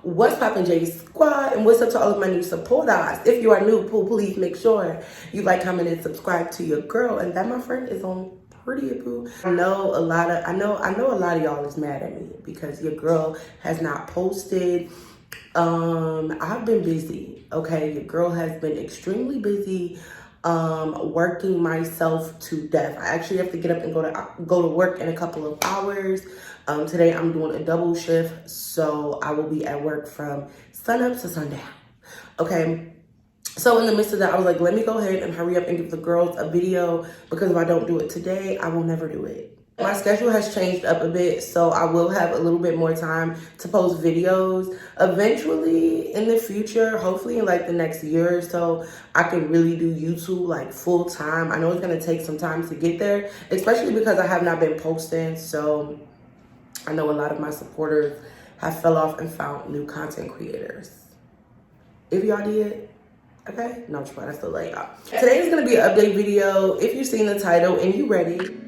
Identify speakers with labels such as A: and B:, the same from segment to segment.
A: What's poppin', J Squad, and what's up to all of my new supporters? If you are new, please make sure you like, comment, and subscribe to your girl. And that, my friend, is on Pretty Boo. I know a lot of y'all is mad at me because your girl has not posted. I've been busy. Okay, your girl has been extremely busy. Working myself to death. I actually have to get up and go to work in a couple of hours. Today I'm doing a double shift, so I will be at work from sunup to sundown. Okay. So in the midst of that, I was like, let me go ahead and hurry up and give the girls a video, because if I don't do it today, I will never do it. My schedule has changed up a bit, so I will have a little bit more time to post videos. Eventually, in the future, hopefully in like the next year or so, I can really do YouTube like full time. I know it's gonna take some time to get there, especially because I have not been posting. So I know a lot of my supporters have fell off and found new content creators. If y'all did, okay, no, but I still love y'all. Today is gonna be an update video. If you've seen the title and you ready,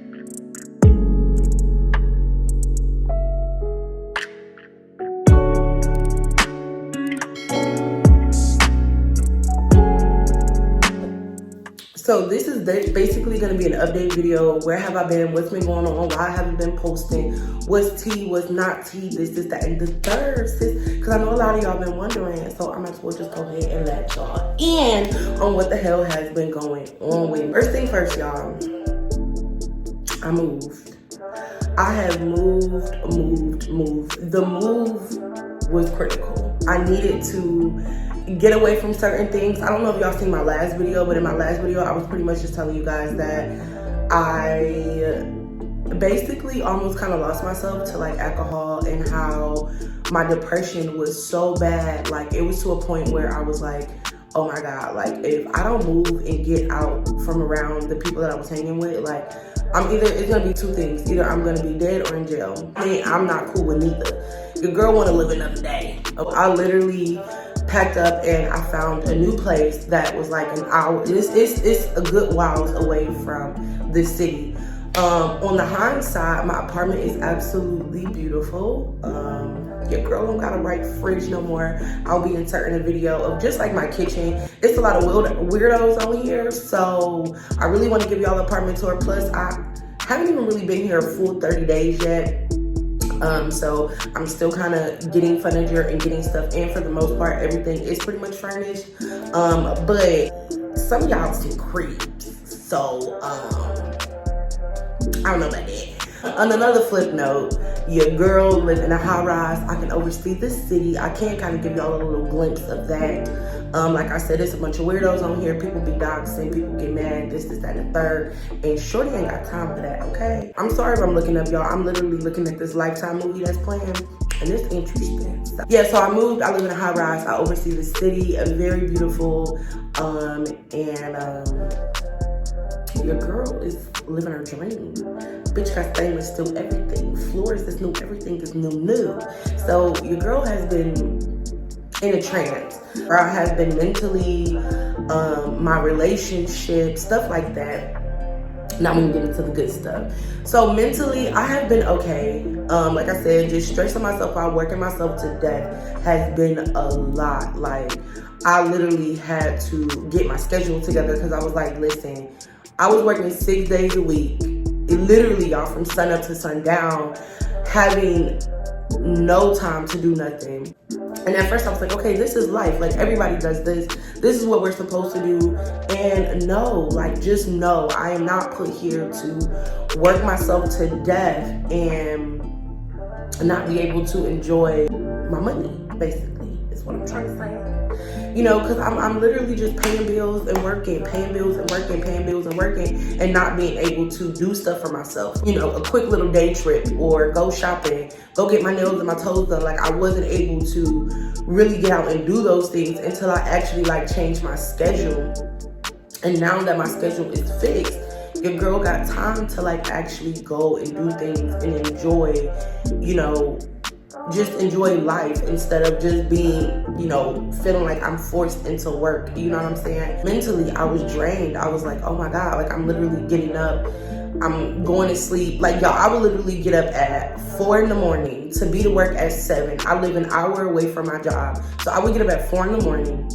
A: so this is basically going to be an update video. Where have I been? What's been going on? Why I haven't been posting? What's tea? What's not tea? This, that, and the third. Because I know a lot of y'all been wondering. So I might as well just go ahead and let y'all in on what the hell has been going on with me. First thing first, y'all. I moved. I have moved. The move was critical. I needed to get away from certain things. I don't know if y'all seen my last video, but in my last video, I was pretty much just telling you guys that I basically almost kind of lost myself to like alcohol, and how my depression was so bad. Like, it was to a point where I was like, oh my God, like if I don't move and get out from around the people that I was hanging with, like it's gonna be two things. Either I'm gonna be dead or in jail. I mean, I'm not cool with neither. Your girl wanna live another day. I literally packed up and I found a new place that was like an hour. It's a good whiles away from the city. On the hindsight, my apartment is absolutely beautiful. Your girl don't got a right fridge no more. I'll be inserting a video of just like my kitchen. It's a lot of weirdos on here, so I really want to give y'all an apartment tour. Plus, I haven't even really been here a full 30 days yet. So I'm still kind of getting furniture and getting stuff in. For the most part, everything is pretty much furnished. But some of y'all some creeps. So, I don't know about that. On another flip note, your girl live in a high rise. I can oversee the city. I can kind of give y'all a little glimpse of that. Like I said, there's a bunch of weirdos on here. People be doxing, people get mad, this, that, and the third. And shorty ain't got time for that, okay? I'm sorry if I'm looking up, y'all. I'm literally looking at this Lifetime movie that's playing, and it's interesting. So I moved. I live in a high rise. I oversee the city. Very beautiful. Your girl is living her dream. Bitch got stainless steel everything. Floors is new, everything is new. So your girl has been in a trance. Or I have been mentally, my relationship, stuff like that. Now I'm gonna get into the good stuff. So mentally, I have been okay. Like I said, just stressing myself out, working myself to death has been a lot. Like, I literally had to get my schedule together, because I was like, listen, I was working 6 days a week, literally, y'all, from sun up to sundown, having no time to do nothing. And at first I was like, okay, this is life. Like, everybody does this. This is what we're supposed to do. And no, like, just no, I am not put here to work myself to death and not be able to enjoy my money, basically, is what I'm trying to say. You know, because I'm literally just paying bills and working, and not being able to do stuff for myself. You know, a quick little day trip or go shopping, go get my nails and my toes done. Like, I wasn't able to really get out and do those things until I actually like changed my schedule. And now that my schedule is fixed, your girl got time to like actually go and do things and enjoy, you know, just enjoy life instead of just being, you know, feeling like I'm forced into work. You know what I'm saying? Mentally, I was drained. I was like, oh my God, like I'm literally getting up. I'm going to sleep. Like, y'all, I would literally get up at 4 in the morning to be to work at 7. I live an hour away from my job. So I would get up at 4 in the morning,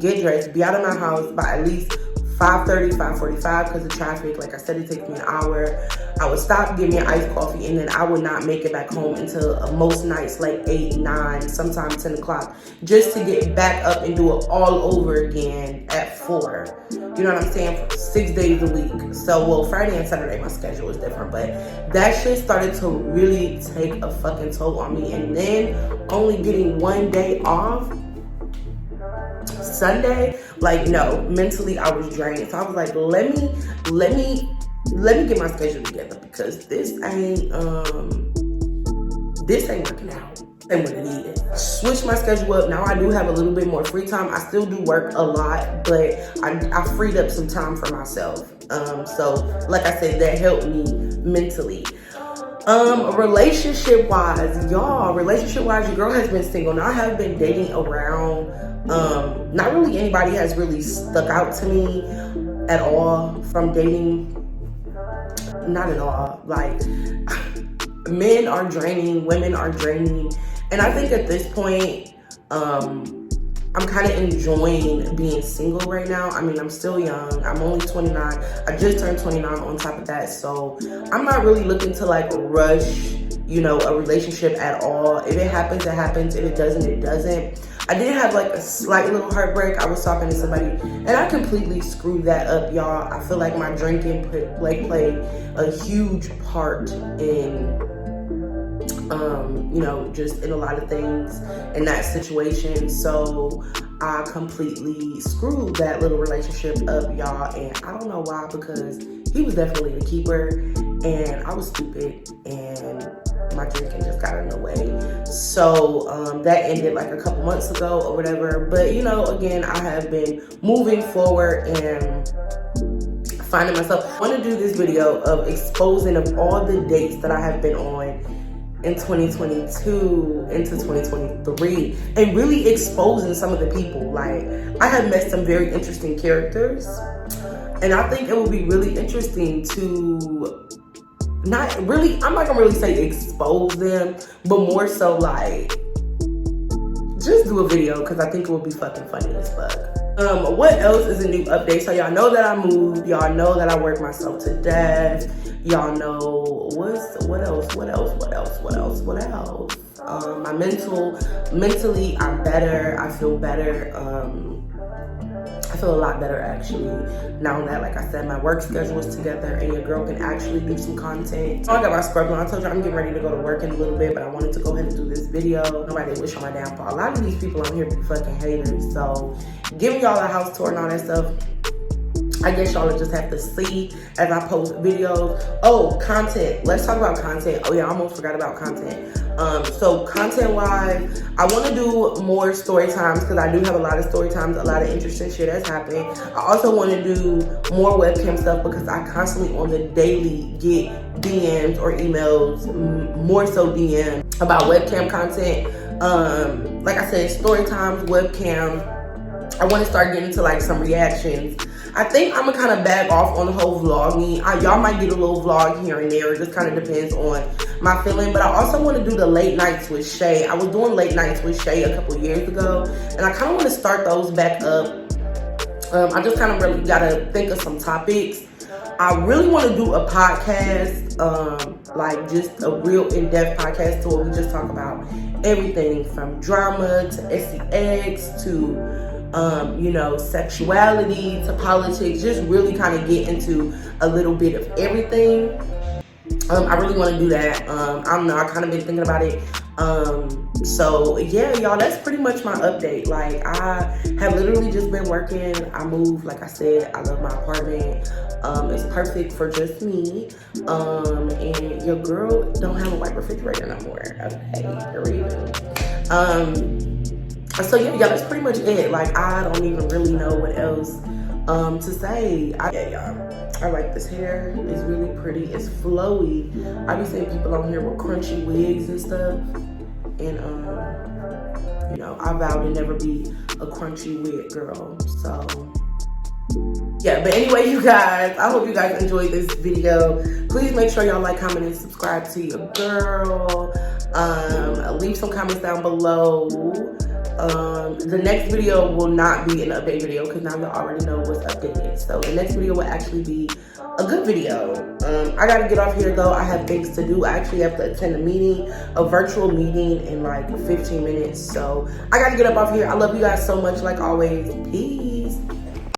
A: get dressed, be out of my house by at least 5:30, 5:45 because of traffic. Like I said, it takes me an hour. I would stop, get me an iced coffee, and then I would not make it back home until most nights like 8, 9, sometimes 10 o'clock, just to get back up and do it all over again at 4. You know what I'm saying? For 6 days a week. So, well, Friday and Saturday, my schedule is different, but that shit started to really take a fucking toll on me. And then only getting one day off, Sunday, like, no, mentally I was drained. So I was like, let me get my schedule together, because this ain't working out. And what it is. Switch my schedule up. Now I do have a little bit more free time. I still do work a lot, but I freed up some time for myself. So like I said, that helped me mentally. Relationship-wise, your girl has been single. Now I have been dating around. Not really anybody has really stuck out to me at all from dating. Not at all. Like, men are draining, women are draining. And I think at this point, I'm kind of enjoying being single right now. I mean, I'm still young. I'm only 29. I just turned 29 on top of that. So I'm not really looking to like rush, you know, a relationship at all. If it happens, it happens. If it doesn't, it doesn't. I did have like a slight little heartbreak. I was talking to somebody and I completely screwed that up, y'all. I feel like my drinking played a huge part in, you know, just in a lot of things in that situation. So I completely screwed that little relationship up, y'all. And I don't know why, because he was definitely a keeper and I was stupid and my drinking just got in the way. So that ended like a couple months ago or whatever. But you know, again, I have been moving forward and finding myself. I want to do this video of exposing of all the dates that I have been on in 2022 into 2023 and really exposing some of the people. Like, I have met some very interesting characters and I think it would be really interesting to I'm not gonna really say expose them, but more so like just do a video, because I think it would be fucking funny as fuck. What else is a new update? So y'all know that I moved. Y'all know that I worked myself to death. Y'all know what else? Mentally, I'm better. I feel better. I feel a lot better actually now that, like I said, my work schedule is together and your girl can actually do some content. I got my scrub on. I told you I'm getting ready to go to work in a little bit, but I wanted to go ahead and do this video. Nobody wish on my downfall. A lot of these people on here be fucking haters. So giving y'all a house tour and all that stuff, I guess y'all will just have to see as I post videos. Oh, content. Let's talk about content. Oh yeah, I almost forgot about content. So content-wise, I want to do more story times, because I do have a lot of story times, a lot of interesting shit that's happening. I also want to do more webcam stuff, because I constantly on the daily get DMs or emails, more so DMs, about webcam content. Like I said, story times, webcam. I want to start getting to like some reactions. I think I'm gonna kind of back off on the whole vlogging. Y'all might get a little vlog here and there. It just kind of depends on my feeling. But I also want to do the late nights with Shay. I was doing late nights with Shay a couple years ago, and I kind of want to start those back up. I just kind of really gotta think of some topics. I really want to do a podcast, like just a real in-depth podcast where we just talk about everything from drama to sex to you know, sexuality to politics, just really kind of get into a little bit of everything. I really want to do that. I don't know, I kind of been thinking about it. So yeah, y'all, that's pretty much my update. Like, I have literally just been working. I moved, like I said, I love my apartment. It's perfect for just me. And your girl don't have a white refrigerator no more. Okay, period. So yeah, that's pretty much it. Like, I don't even really know what else to say. Yeah, y'all, I like this hair. It's really pretty. It's flowy. I be seeing people on here with crunchy wigs and stuff, and you know, I vow to never be a crunchy wig girl. So yeah, but anyway, you guys, I hope you guys enjoyed this video. Please make sure y'all like, comment, and subscribe to your girl. Leave some comments down below. The next video will not be an update video because now you already know what's updated. So the next video will actually be a good video. I gotta get off here though. I have things to do. I actually have to attend a meeting, a virtual meeting in like 15 minutes. So I gotta get up off here. I love you guys so much, like always. Peace.